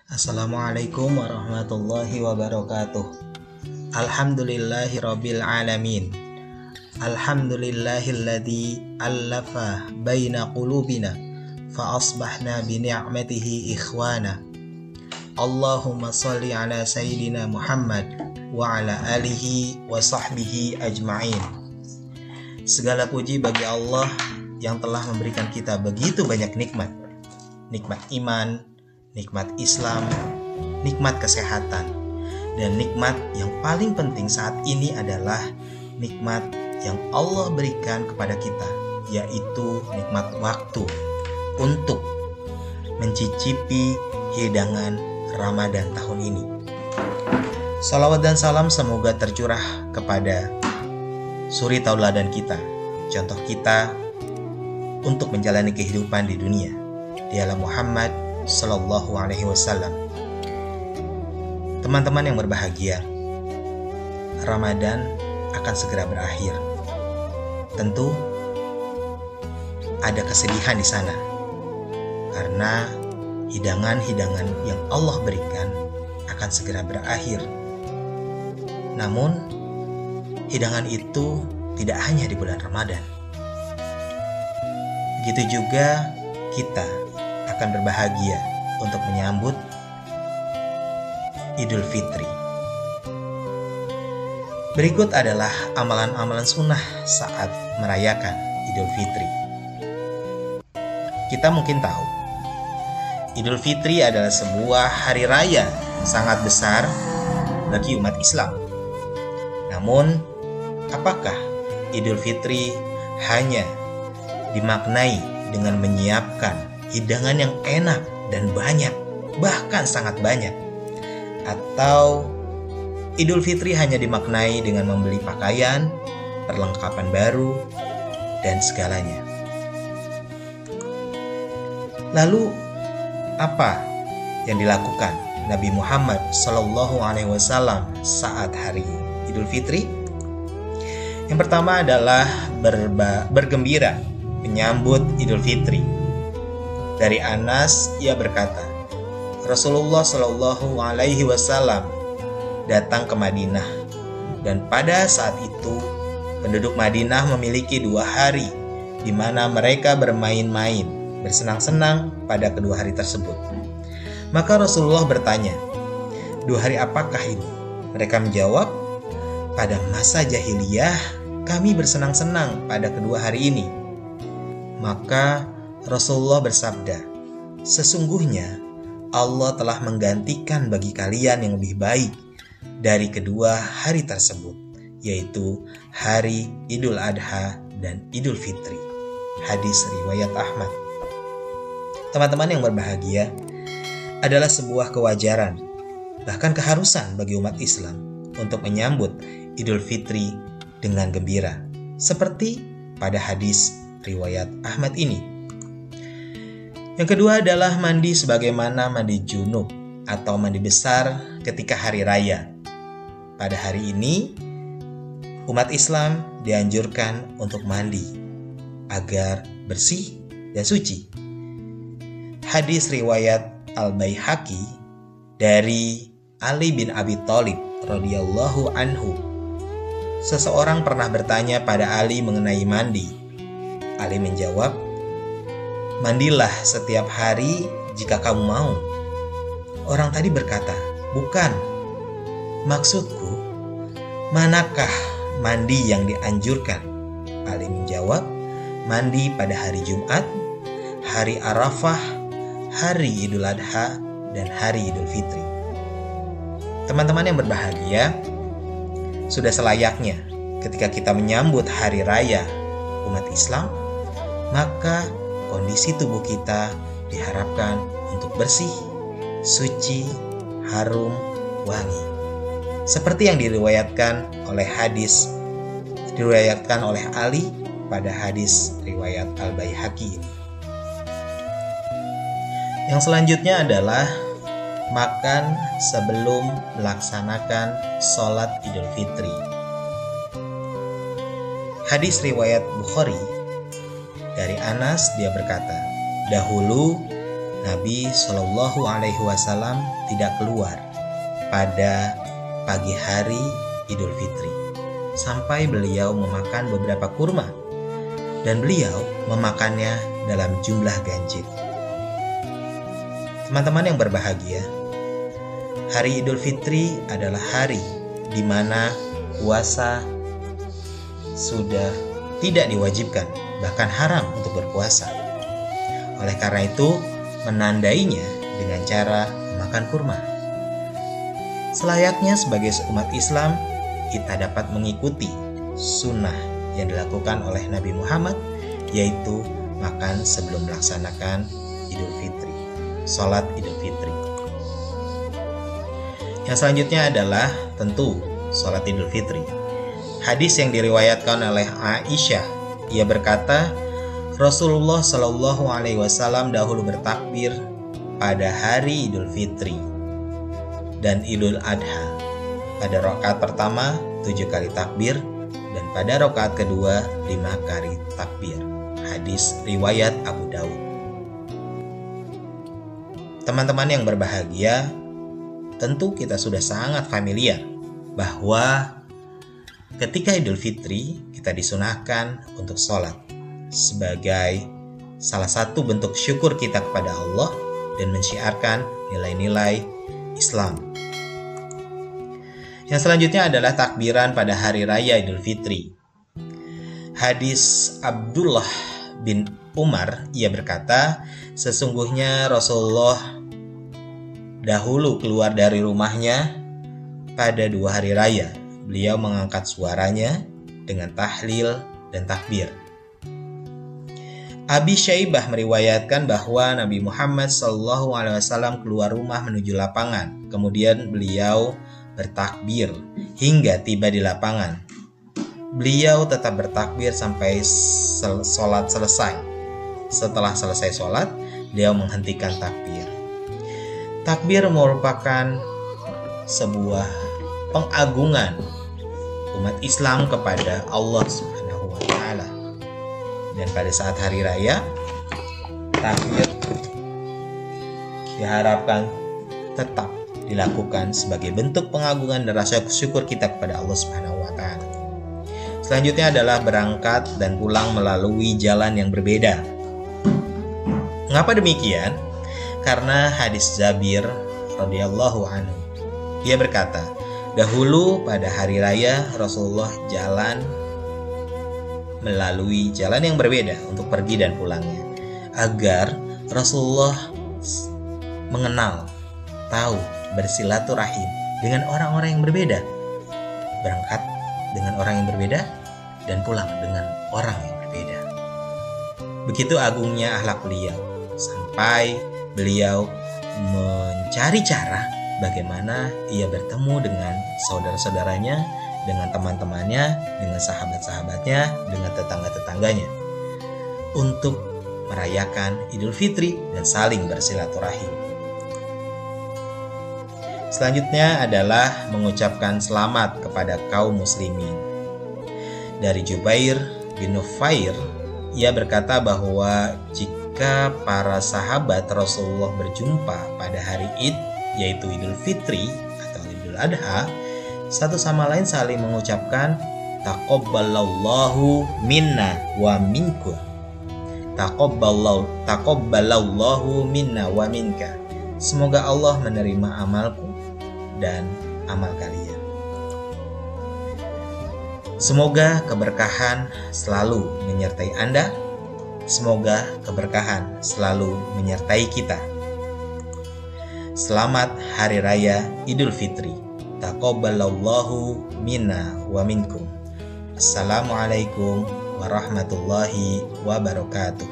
Assalamualaikum warahmatullahi wabarakatuh. Alhamdulillahirabbil alamin. Alhamdulillahilladzi allafa baina qulubina fa asbahna bi ni'matihi ikhwana. Allahumma shalli ala sayyidina Muhammad wa ala alihi wa sahbihi ajma'in. Segala puji bagi Allah yang telah memberikan kita begitu banyak nikmat. Nikmat iman, nikmat Islam, nikmat kesehatan, dan nikmat yang paling penting saat ini adalah nikmat yang Allah berikan kepada kita, yaitu nikmat waktu untuk mencicipi hidangan Ramadan tahun ini. Salawat dan salam semoga tercurah kepada suri tauladan kita, contoh kita untuk menjalani kehidupan di dunia, dialah Muhammad Sallallahu Alaihi Wasallam. Teman-teman yang berbahagia, Ramadan akan segera berakhir. Tentu ada kesedihan di sana karena hidangan-hidangan yang Allah berikan akan segera berakhir. Namun hidangan itu tidak hanya di bulan Ramadan. Begitu juga kita akan berbahagia untuk menyambut Idul Fitri. Berikut adalah amalan-amalan sunnah saat merayakan Idul Fitri. Kita mungkin tahu, Idul Fitri adalah sebuah hari raya sangat besar bagi umat Islam. Namun, apakah Idul Fitri hanya dimaknai dengan menyiapkan hidangan yang enak dan banyak, bahkan sangat banyak? Atau Idul Fitri hanya dimaknai dengan membeli pakaian, perlengkapan baru, dan segalanya? Lalu, apa yang dilakukan Nabi Muhammad Sallallahu Alaihi Wasallam saat hari Idul Fitri? Yang pertama adalah bergembira menyambut Idul Fitri. Dari Anas, ia berkata, Rasulullah Shallallahu Alaihi Wasallam datang ke Madinah, dan pada saat itu penduduk Madinah memiliki 2 hari di mana mereka bermain-main, bersenang-senang pada kedua hari tersebut. Maka Rasulullah bertanya, 2 hari apakah ini? Mereka menjawab, pada masa jahiliyah kami bersenang-senang pada kedua hari ini. Maka Rasulullah bersabda, sesungguhnya Allah telah menggantikan bagi kalian yang lebih baik dari kedua hari tersebut, yaitu hari Idul Adha dan Idul Fitri. Hadis riwayat Ahmad. Teman-teman yang berbahagia, adalah sebuah kewajaran, bahkan keharusan bagi umat Islam untuk menyambut Idul Fitri dengan gembira, seperti pada hadis riwayat Ahmad ini. Yang kedua adalah mandi sebagaimana mandi junub atau mandi besar ketika hari raya. Pada hari ini, umat Islam dianjurkan untuk mandi agar bersih dan suci. Hadis riwayat Al-Baihaqi dari Ali bin Abi Thalib radhiyallahu anhu. Seseorang pernah bertanya pada Ali mengenai mandi. Ali menjawab, mandilah setiap hari jika kamu mau. Orang tadi berkata, bukan. Maksudku, manakah mandi yang dianjurkan? Ali menjawab, mandi pada hari Jumat, hari Arafah, hari Idul Adha, dan hari Idul Fitri. Teman-teman yang berbahagia, sudah selayaknya ketika kita menyambut hari raya umat Islam, maka kondisi tubuh kita diharapkan untuk bersih, suci, harum, wangi. Seperti yang diriwayatkan oleh Ali pada hadis riwayat Al-Baihaqi. Yang selanjutnya adalah makan sebelum melaksanakan sholat Idul Fitri. Hadis riwayat Bukhari dari Anas, dia berkata, dahulu Nabi Shallallahu Alaihi Wasallam tidak keluar pada pagi hari Idul Fitri sampai beliau memakan beberapa kurma, dan beliau memakannya dalam jumlah ganjil. Teman-teman yang berbahagia, hari Idul Fitri adalah hari di mana puasa sudah tidak diwajibkan, bahkan haram untuk berpuasa. Oleh karena itu, menandainya dengan cara memakan kurma. Selayaknya sebagai umat Islam, kita dapat mengikuti sunnah yang dilakukan oleh Nabi Muhammad, yaitu makan sebelum melaksanakan Idul Fitri, sholat Idul Fitri. Yang selanjutnya adalah tentu sholat Idul Fitri. Hadis yang diriwayatkan oleh Aisyah, ia berkata, Rasulullah Shallallahu Alaihi Wasallam dahulu bertakbir pada hari Idul Fitri dan Idul Adha. Pada rakaat pertama 7 kali takbir, dan pada rakaat kedua 5 kali takbir. Hadis riwayat Abu Daud. Teman-teman yang berbahagia, tentu kita sudah sangat familiar bahwa ketika Idul Fitri kita disunahkan untuk sholat sebagai salah satu bentuk syukur kita kepada Allah dan mensyiarkan nilai-nilai Islam. Yang selanjutnya adalah takbiran pada hari raya Idul Fitri. Hadis Abdullah bin Umar, ia berkata, sesungguhnya Rasulullah dahulu keluar dari rumahnya pada 2 hari raya. Beliau mengangkat suaranya dengan tahlil dan takbir. Abi Syaibah meriwayatkan bahwa Nabi Muhammad SAW keluar rumah menuju lapangan. Kemudian beliau bertakbir hingga tiba di lapangan. Beliau tetap bertakbir sampai sholat selesai. Setelah selesai sholat, beliau menghentikan takbir. Takbir merupakan sebuah pengagungan umat Islam kepada Allah Subhanahu wa Ta'ala. Dan pada saat hari raya, takbir diharapkan tetap dilakukan sebagai bentuk pengagungan dan rasa syukur kita kepada Allah Subhanahu wa Ta'ala. Selanjutnya adalah berangkat dan pulang melalui jalan yang berbeda. Mengapa demikian? Karena hadis Jabir radhiyallahu anhu, dia berkata, dahulu pada hari raya Rasulullah jalan melalui jalan yang berbeda untuk pergi dan pulangnya, agar Rasulullah mengenal, tahu, bersilaturahim dengan orang-orang yang berbeda, berangkat dengan orang yang berbeda dan pulang dengan orang yang berbeda. Begitu agungnya akhlak beliau, sampai beliau mencari cara bagaimana ia bertemu dengan saudara-saudaranya, dengan teman-temannya, dengan sahabat-sahabatnya, dengan tetangga-tetangganya untuk merayakan Idul Fitri dan saling bersilaturahim. Selanjutnya adalah mengucapkan selamat kepada kaum muslimin. Dari Jubair bin Nufair, ia berkata bahwa jika para sahabat Rasulullah berjumpa pada hari Id, yaitu Idul Fitri atau Idul Adha, satu sama lain saling mengucapkan taqabbalallahu minna wa minkum. Taqabbalallahu minna wa minka. Semoga Allah menerima amalku dan amal kalian. Semoga keberkahan selalu menyertai Anda. Semoga keberkahan selalu menyertai kita. Selamat Hari Raya Idul Fitri. Taqabbalallahu minna wa minkum. Assalamualaikum warahmatullahi wabarakatuh.